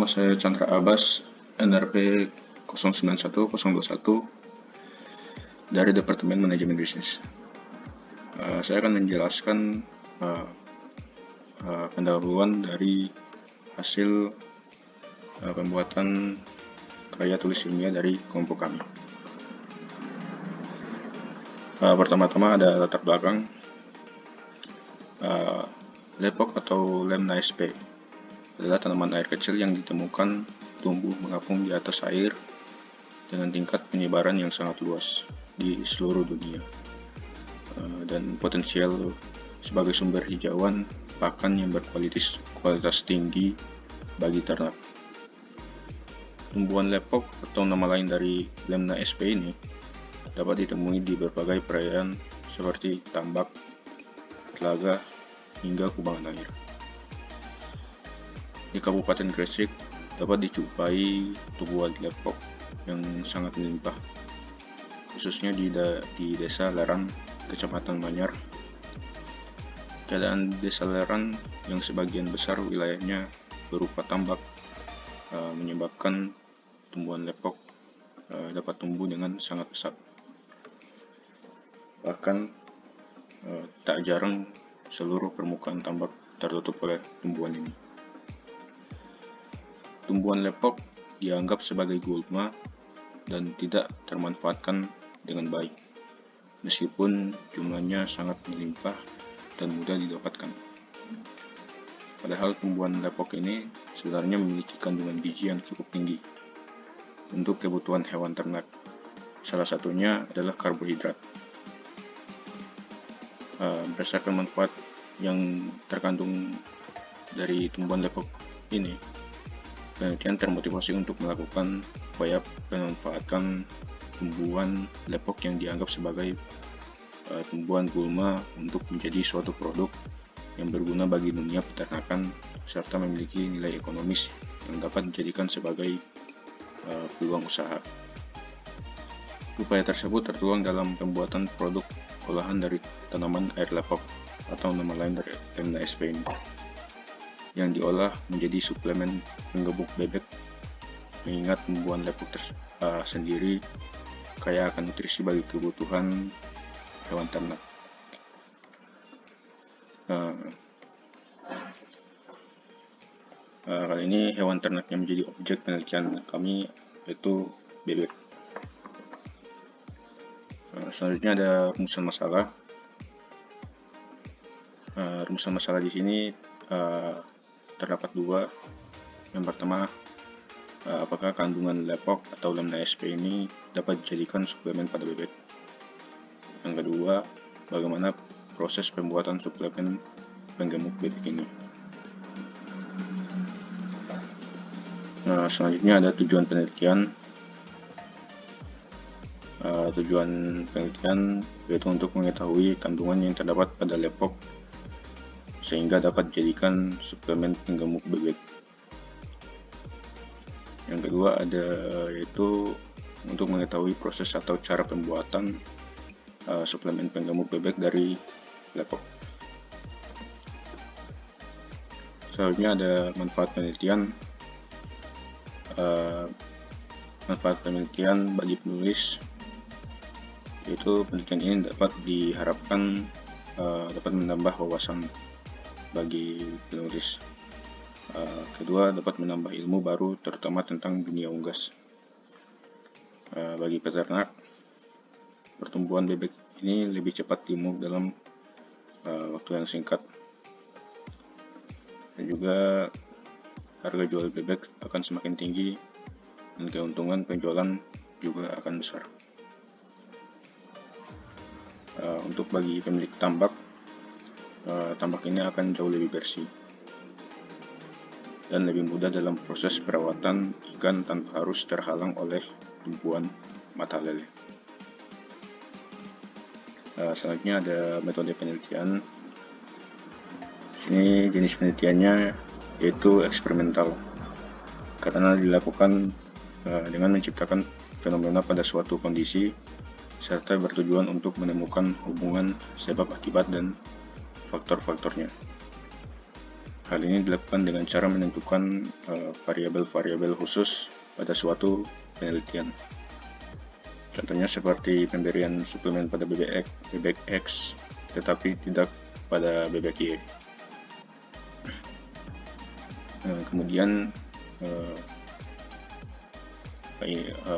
nama saya Chandra Abbas, NRP 091021 dari Departemen Manajemen Bisnis. Saya akan menjelaskan pendahuluan dari hasil pembuatan karya tulis ilmiah dari kelompok kami. Pertama-tama ada latar belakang. Lepok atau Lemna sp adalah tanaman air kecil yang ditemukan tumbuh mengapung di atas air dengan tingkat penyebaran yang sangat luas di seluruh dunia, dan potensial sebagai sumber hijauan pakan yang berkualitas tinggi bagi ternak. Tumbuhan lepok atau nama lain dari Lemna sp ini dapat ditemui di berbagai perairan seperti tambak, telaga, hingga kubangan air. Di Kabupaten Gresik dapat dijumpai tumbuhan lepok yang sangat melimpah, khususnya di Desa Lerang, Kecamatan Manyar. Keadaan Desa Lerang yang sebagian besar wilayahnya berupa tambak menyebabkan tumbuhan lepok dapat tumbuh dengan sangat pesat. Bahkan tak jarang seluruh permukaan tambak tertutup oleh tumbuhan ini. Tumbuhan lepok dianggap sebagai gulma dan tidak termanfaatkan dengan baik, meskipun jumlahnya sangat melimpah dan mudah didapatkan. Padahal tumbuhan lepok ini sebenarnya memiliki kandungan gizi yang cukup tinggi untuk kebutuhan hewan ternak. Salah satunya adalah karbohidrat. Berdasarkan manfaat yang terkandung dari tumbuhan lepok ini, penelitian termotivasi untuk melakukan upaya pemanfaatan tumbuhan lepok yang dianggap sebagai tumbuhan gulma untuk menjadi suatu produk yang berguna bagi dunia peternakan serta memiliki nilai ekonomis yang dapat dijadikan sebagai peluang usaha. Upaya tersebut tertuang dalam pembuatan produk olahan dari tanaman air lepok atau nama lain dari Lemna sp ini, yang diolah menjadi suplemen penggebuk bebek, mengingat tumbuhan lepok sendiri kaya akan nutrisi bagi kebutuhan hewan ternak. Kali ini hewan ternak yang menjadi objek penelitian kami yaitu bebek. Selanjutnya ada rumusan masalah. Rumusan masalah di sini terdapat dua. Yang pertama, apakah kandungan lepok atau Lemna sp ini dapat dijadikan suplemen pada bebek? Yang kedua, bagaimana proses pembuatan suplemen penggemuk bebek ini? Selanjutnya ada tujuan penelitian. Tujuan penelitian yaitu untuk mengetahui kandungan yang terdapat pada lepok sehingga dapat dijadikan suplemen penggemuk bebek. Yang kedua ada yaitu untuk mengetahui proses atau cara pembuatan suplemen penggemuk bebek dari lepok. Selanjutnya ada manfaat penelitian. Manfaat penelitian bagi penulis, yaitu penelitian ini dapat diharapkan dapat menambah wawasan bagi penulis. Kedua, dapat menambah ilmu baru terutama tentang dunia unggas. Bagi peternak, pertumbuhan bebek ini lebih cepat tumbuh dalam waktu yang singkat, dan juga harga jual bebek akan semakin tinggi dan keuntungan penjualan juga akan besar. Untuk bagi pemilik tambak, tambak ini akan jauh lebih bersih dan lebih mudah dalam proses perawatan ikan tanpa harus terhalang oleh tumpuan mata lele. Selanjutnya ada metode penelitian. Sini jenis penelitiannya yaitu eksperimental, karena dilakukan dengan menciptakan fenomena pada suatu kondisi serta bertujuan untuk menemukan hubungan sebab akibat dan faktor-faktornya. Hal ini dilakukan dengan cara menentukan variabel-variabel khusus pada suatu penelitian. Contohnya seperti pemberian suplemen pada bebek X, tetapi tidak pada bebek Y. Kemudian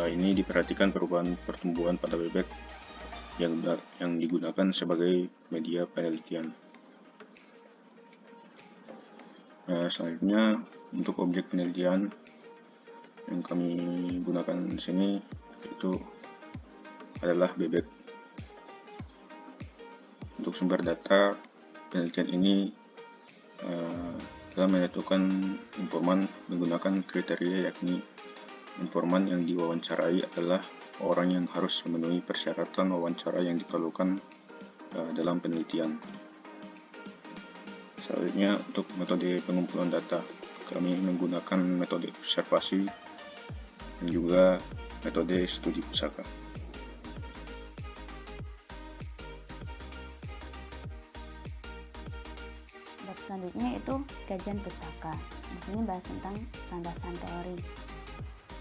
ini diperhatikan perubahan pertumbuhan pada bebek yang digunakan sebagai media penelitian. Selanjutnya untuk objek penelitian yang kami gunakan di sini itu adalah bebek. Untuk sumber data penelitian ini telah menentukan informan menggunakan kriteria, yakni informan yang diwawancarai adalah orang yang harus memenuhi persyaratan wawancara yang diperlukan dalam penelitian. Selanjutnya untuk metode pengumpulan data, kami menggunakan metode observasi dan juga metode studi pusaka. Bab selanjutnya itu kajian pustaka. Di sini bahas tentang landasan teori.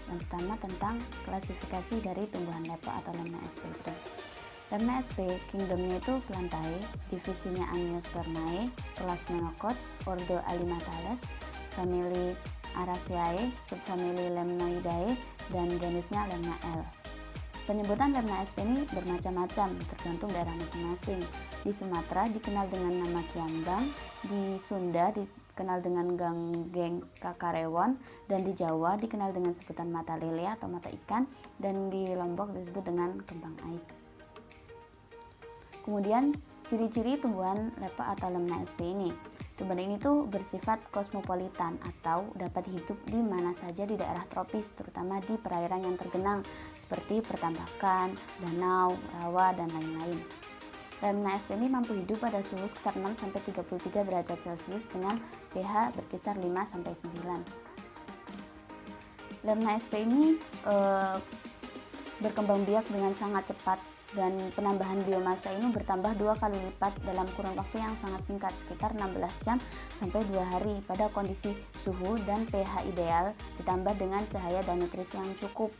Yang pertama tentang klasifikasi dari tumbuhan lepo atau Lemna sp itu. Lemna sp kingdomnya itu Plantae, divisinya Angiospermae, kelas Monocots, ordo Alimatales, famili Araceae, subfamili Lemnoidae, dan jenisnya Lemna L. Penyebutan Lemna sp ini bermacam-macam tergantung daerah masing-masing. Di Sumatera dikenal dengan nama Kiambang, di Sunda dikenal dengan Ganggeng Kakarewon, dan di Jawa dikenal dengan sebutan mata lele atau mata ikan, dan di Lombok disebut dengan kembang aik. Kemudian ciri-ciri tumbuhan lepo atau Lemna sp ini. Tumbuhan ini tuh bersifat kosmopolitan atau dapat hidup di mana saja di daerah tropis, terutama di perairan yang tergenang seperti pertambakan, danau, rawa, dan lain-lain. Lemna sp ini mampu hidup pada suhu sekitar 6-33 derajat Celcius dengan pH berkisar 5-9. Lemna sp ini berkembang biak dengan sangat cepat, dan penambahan biomasa ini bertambah 2 kali lipat dalam kurun waktu yang sangat singkat, sekitar 16 jam sampai 2 hari pada kondisi suhu dan pH ideal ditambah dengan cahaya dan nutrisi yang cukup.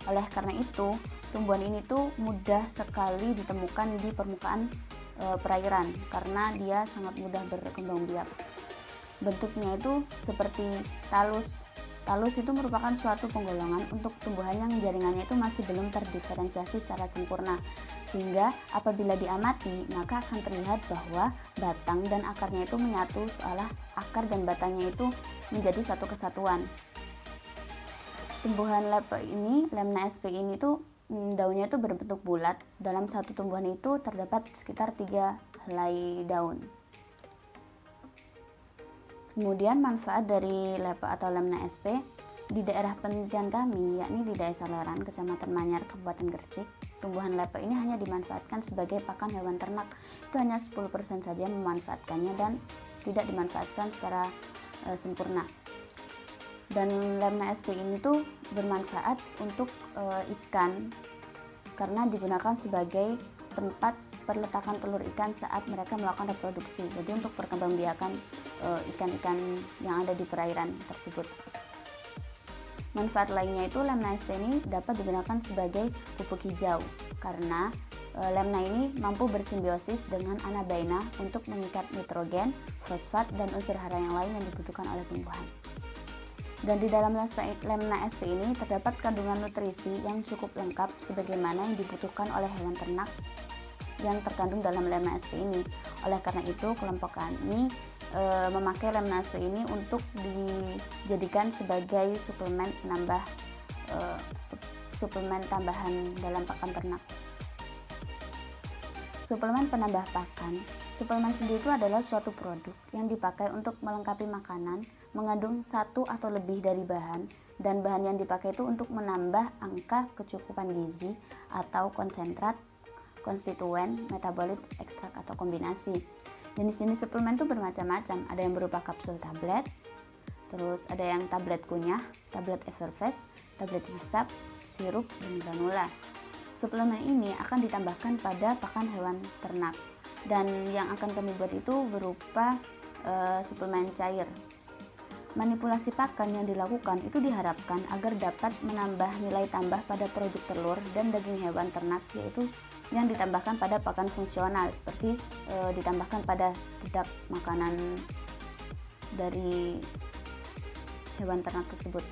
Oleh karena itu, tumbuhan ini tuh mudah sekali ditemukan di permukaan perairan karena dia sangat mudah berkembang biak. Bentuknya itu seperti talus. Talus itu merupakan suatu penggolongan untuk tumbuhan yang jaringannya itu masih belum terdiferensiasi secara sempurna, sehingga apabila diamati maka akan terlihat bahwa batang dan akarnya itu menyatu, seolah akar dan batangnya itu menjadi satu kesatuan. Tumbuhan lepo ini, Lemna sp ini tuh daunnya itu berbentuk bulat. Dalam satu tumbuhan itu terdapat sekitar 3 helai daun. Kemudian manfaat dari lepo atau Lemna sp di daerah penelitian kami, yakni di Desa Leran, Kecamatan Manyar, Kabupaten Gresik, tumbuhan lepo ini hanya dimanfaatkan sebagai pakan hewan ternak. Itu hanya 10% saja memanfaatkannya dan tidak dimanfaatkan secara sempurna. Dan Lemna sp ini tuh bermanfaat untuk ikan karena digunakan sebagai tempat perletakan telur ikan saat mereka melakukan reproduksi. Jadi untuk perkembangbiakan ikan-ikan yang ada di perairan tersebut. Manfaat lainnya itu Lemna sp ini dapat digunakan sebagai pupuk hijau karena Lemna ini mampu bersimbiosis dengan anabaina untuk mengikat nitrogen, fosfat, dan unsur hara yang lain yang dibutuhkan oleh tumbuhan. Dan di dalam Lemna sp ini terdapat kandungan nutrisi yang cukup lengkap sebagaimana yang dibutuhkan oleh hewan ternak yang terkandung dalam Lemna sp ini. Oleh karena itu, kelompok kami memakai Lemna sp ini untuk dijadikan sebagai suplemen tambahan dalam pakan ternak. Suplemen penambah pakan. Suplemen sendiri itu adalah suatu produk yang dipakai untuk melengkapi makanan, mengandung satu atau lebih dari bahan, dan bahan yang dipakai itu untuk menambah angka kecukupan gizi atau konsentrat, konstituen, metabolit, ekstrak, atau kombinasi. Jenis-jenis suplemen itu bermacam-macam, ada yang berupa kapsul tablet, terus ada yang tablet kunyah, tablet Evervest, tablet hisap, sirup, dan granula. Suplemen ini akan ditambahkan pada pakan hewan ternak, dan yang akan kami buat itu berupa suplemen cair. Manipulasi pakan yang dilakukan itu diharapkan agar dapat menambah nilai tambah pada produk telur dan daging hewan ternak, yaitu yang ditambahkan pada pakan fungsional seperti ditambahkan pada dedak makanan dari hewan ternak tersebut.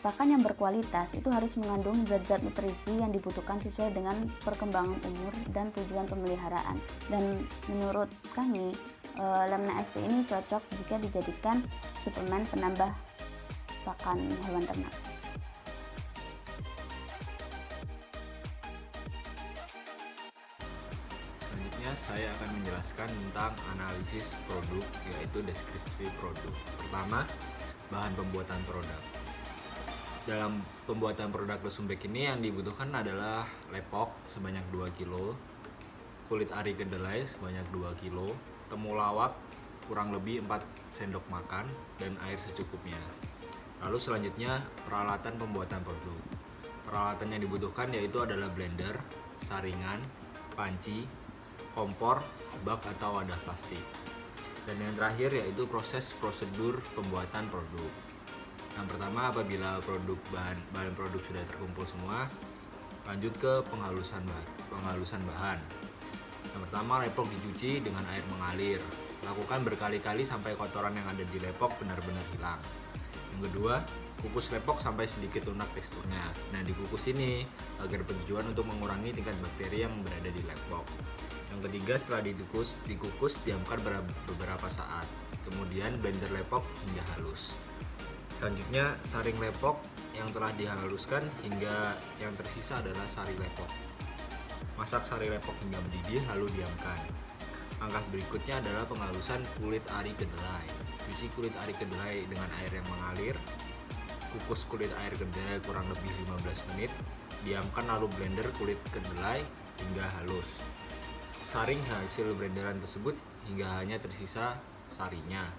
Pakan yang berkualitas itu harus mengandung zat-zat nutrisi yang dibutuhkan sesuai dengan perkembangan umur dan tujuan pemeliharaan. Dan menurut kami, Lemna SP ini cocok jika dijadikan suplemen penambah pakan hewan ternak. Selanjutnya saya akan menjelaskan tentang analisis produk, yaitu deskripsi produk. Pertama, bahan pembuatan produk. Dalam pembuatan produk Lesumbeck ini yang dibutuhkan adalah lepok sebanyak 2 kg, kulit ari kedelai sebanyak 2 kg, temulawak kurang lebih 4 sendok makan, dan air secukupnya. Lalu selanjutnya peralatan pembuatan produk. Peralatan yang dibutuhkan yaitu adalah blender, saringan, panci, kompor, bak atau wadah plastik. Dan yang terakhir yaitu prosedur pembuatan produk. Yang pertama, apabila bahan produk sudah terkumpul semua, lanjut ke penghalusan bahan. Yang pertama, lepok dicuci dengan air mengalir. Lakukan berkali-kali sampai kotoran yang ada di lepok benar-benar hilang. Yang kedua, kukus lepok sampai sedikit lunak teksturnya. Nah, dikukus ini agar bertujuan untuk mengurangi tingkat bakteri yang berada di lepok. Yang ketiga, setelah dikukus diamkan beberapa saat. Kemudian blender lepok hingga halus. Selanjutnya, saring lepok yang telah dihaluskan hingga yang tersisa adalah sari lepok. Masak sari lepok hingga mendidih lalu diamkan. Langkah berikutnya adalah penghalusan kulit ari kedelai. Cuci kulit ari kedelai dengan air yang mengalir. Kukus kulit air kedelai kurang lebih 15 menit. Diamkan lalu blender kulit kedelai hingga halus. Saring hasil blenderan tersebut hingga hanya tersisa sarinya.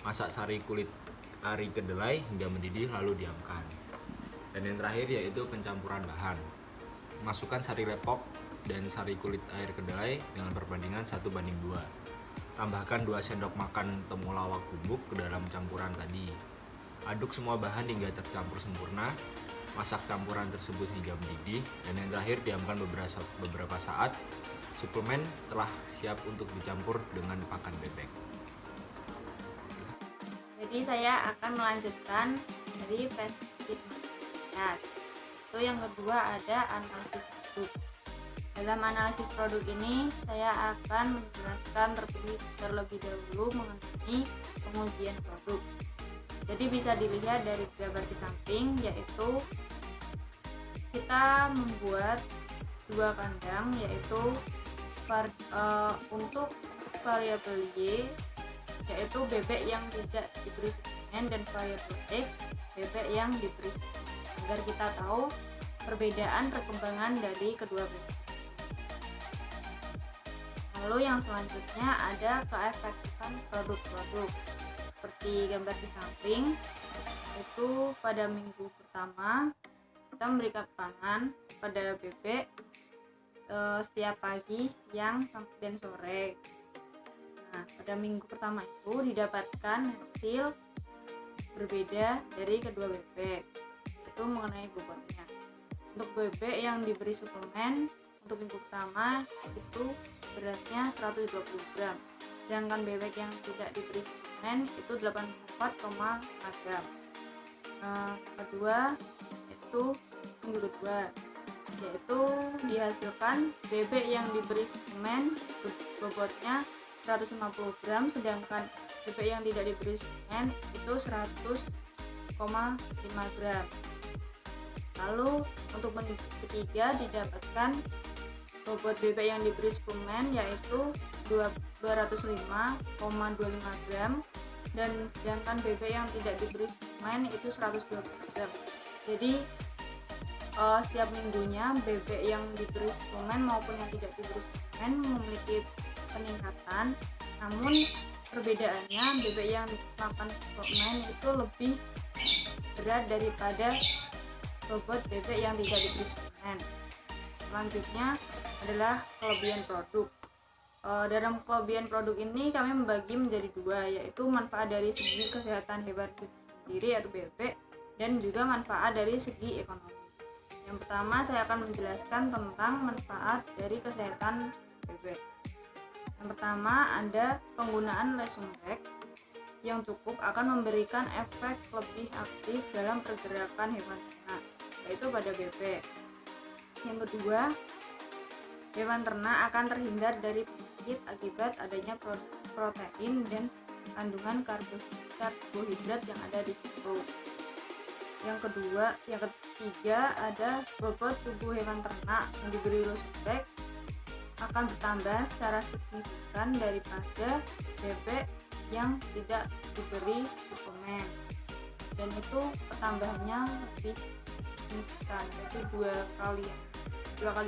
Masak sari kulit ari kedelai hingga mendidih lalu diamkan. Dan yang terakhir yaitu pencampuran bahan. Masukkan sari lepok dan sari kulit air kedelai dengan perbandingan 1:2. Tambahkan 2 sendok makan temulawak bubuk ke dalam campuran tadi. Aduk semua bahan hingga tercampur sempurna. Masak campuran tersebut hingga mendidih. Dan yang terakhir diamkan beberapa saat. Suplemen telah siap untuk dicampur dengan pakan bebek. Jadi saya akan melanjutkan dari presentasi. Itu yang kedua ada analisis produk. Dalam analisis produk ini saya akan menjelaskan terlebih dahulu mengenai pengujian produk. Jadi bisa dilihat dari gambar di samping, yaitu kita membuat 2 kandang, yaitu untuk variabel Y, yaitu bebek yang tidak diberi suplemen, dan variabel X, bebek yang diberi suplemen, agar kita tahu perbedaan perkembangan dari kedua bebek. Lalu yang selanjutnya ada keefektifan produk-produk. Seperti gambar di samping, itu pada minggu pertama kita memberikan pakan pada bebek setiap pagi, siang, dan sore. Nah, pada minggu pertama itu didapatkan hasil berbeda dari kedua bebek, itu mengenai bobotnya. Untuk bebek yang diberi suplemen untuk minggu pertama itu beratnya 120 gram, sedangkan bebek yang tidak diberi suplemen itu 84,5 gram. Kedua itu minggu kedua, yaitu dihasilkan bebek yang diberi suplemen bobotnya 150 gram, sedangkan bebek yang tidak diberi suplemen itu 100,5 gram. Lalu untuk minggu ketiga didapatkan bobot bebek yang diberi suplemen yaitu 205,25 gram, dan sedangkan bebek yang tidak diberi suplemen itu 120 gram. Jadi setiap minggunya bebek yang diberi suplemen maupun yang tidak diberi suplemen memiliki peningkatan, namun perbedaannya bebek yang makan suplemen itu lebih berat daripada bobot bebek yang tidak diberi suplemen. Selanjutnya adalah kelebihan produk. Dalam kelebihan produk ini kami membagi menjadi dua, yaitu manfaat dari segi kesehatan hewan itu sendiri yaitu bebek, dan juga manfaat dari segi ekonomi. Yang pertama saya akan menjelaskan tentang manfaat dari kesehatan bebek. Yang pertama ada penggunaan lesung bag yang cukup akan memberikan efek lebih aktif dalam pergerakan hewan ternak, yaitu pada bebek. Yang kedua, hewan ternak akan terhindar dari penyakit akibat adanya protein dan kandungan karbohidrat yang ada di situ. Yang ketiga ada bobot tubuh hewan ternak yang diberi lesung bag akan bertambah secara signifikan daripada bebek yang tidak diberi suplemen, dan itu pertambahannya lebih signifikan, yaitu dua kali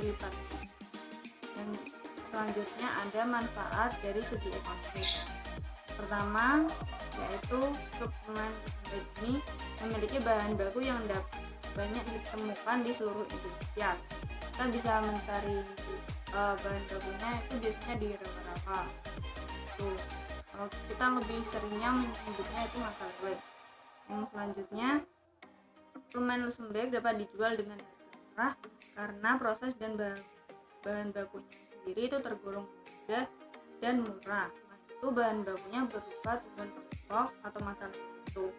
lipat. Dan selanjutnya ada manfaat dari segi ekonomi. Pertama yaitu suplemen ini memiliki bahan baku yang banyak ditemukan di seluruh Indonesia. Kita bisa mencari bahan bakunya itu biasanya di rawa-rawa. Kita lebih seringnya menyebutnya itu mata lele. Yang selanjutnya, suplemen lesung bag dapat dijual dengan harga murah karena proses dan bahan bakunya sendiri itu tergolong mudah dan murah. Selain itu bahan bakunya berupa tumbuhan pokok atau mata lele itu.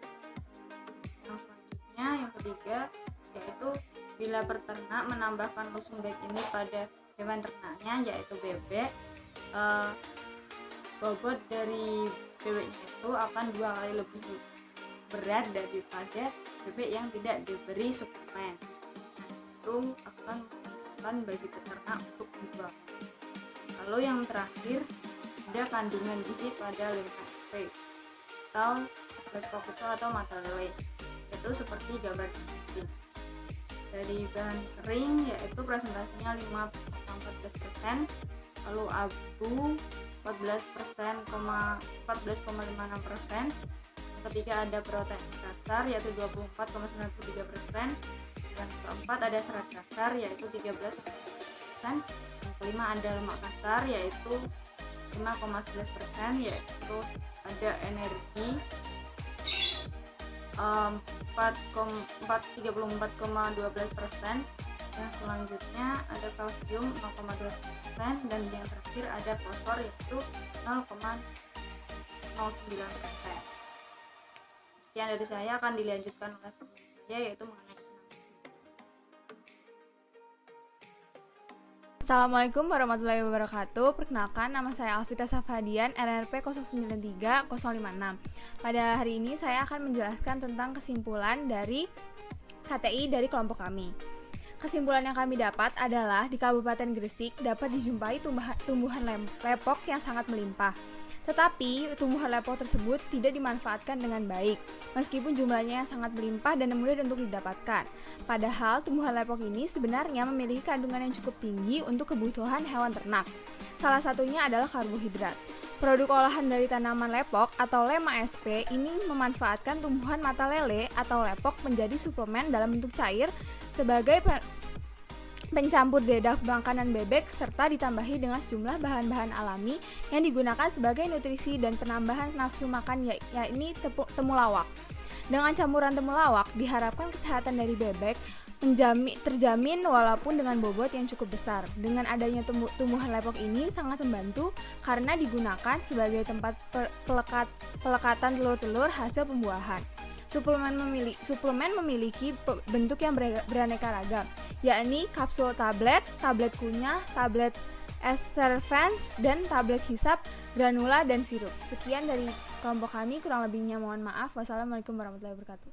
Yang selanjutnya, yang ketiga, yaitu bila peternak menambahkan lesung bag ini pada hewan ternaknya yaitu bebek, bobot dari bebeknya itu akan 2 kali lebih berat daripada bebek yang tidak diberi suplemen. Itu akan memudahkan bagi peternak untuk menjual. Lalu yang terakhir ada kandungan gizi pada 5SP atau lepok atau mata lele, itu seperti gambar di sini. Dari bahan kering yaitu presentasinya 5,14%, lalu abu 14,56%. Ketiga ada protein kasar yaitu 24,93%. Yang keempat ada serat kasar yaitu 13,1%. Yang kelima ada lemak kasar yaitu 5,11%, yaitu ada energi 34,12%. Yang selanjutnya ada kalsium 0,2%, dan yang terakhir ada fosfor yaitu 0,09%. Sekian dari saya, akan dilanjutkan oleh teman saya yaitu mengenai Assalamualaikum warahmatullahi wabarakatuh. Perkenalkan, nama saya Alvita Safadian, RRP 093056. Pada hari ini saya akan menjelaskan tentang kesimpulan dari KTI dari kelompok kami. Kesimpulan yang kami dapat adalah di Kabupaten Gresik dapat dijumpai tumbuhan lepok yang sangat melimpah. Tetapi tumbuhan lepok tersebut tidak dimanfaatkan dengan baik, meskipun jumlahnya yang sangat melimpah dan mudah untuk didapatkan. Padahal tumbuhan lepok ini sebenarnya memiliki kandungan yang cukup tinggi untuk kebutuhan hewan ternak. Salah satunya adalah karbohidrat. Produk olahan dari tanaman lepok atau 5SP ini memanfaatkan tumbuhan mata lele atau lepok menjadi suplemen dalam bentuk cair sebagai pencampur dedah makanan bebek, serta ditambahi dengan sejumlah bahan-bahan alami yang digunakan sebagai nutrisi dan penambahan nafsu makan, yakni temulawak. Dengan campuran temulawak, diharapkan kesehatan dari bebek terjamin walaupun dengan bobot yang cukup besar. Dengan adanya tumbuhan lepok ini sangat membantu karena digunakan sebagai tempat pelekatan telur-telur hasil pembuahan. Suplemen memiliki bentuk yang beraneka ragam, yakni kapsul tablet, tablet kunyah, tablet Eservance, dan tablet hisap, granula, dan sirup. Sekian dari kelompok kami, kurang lebihnya mohon maaf. Wassalamualaikum warahmatullahi wabarakatuh.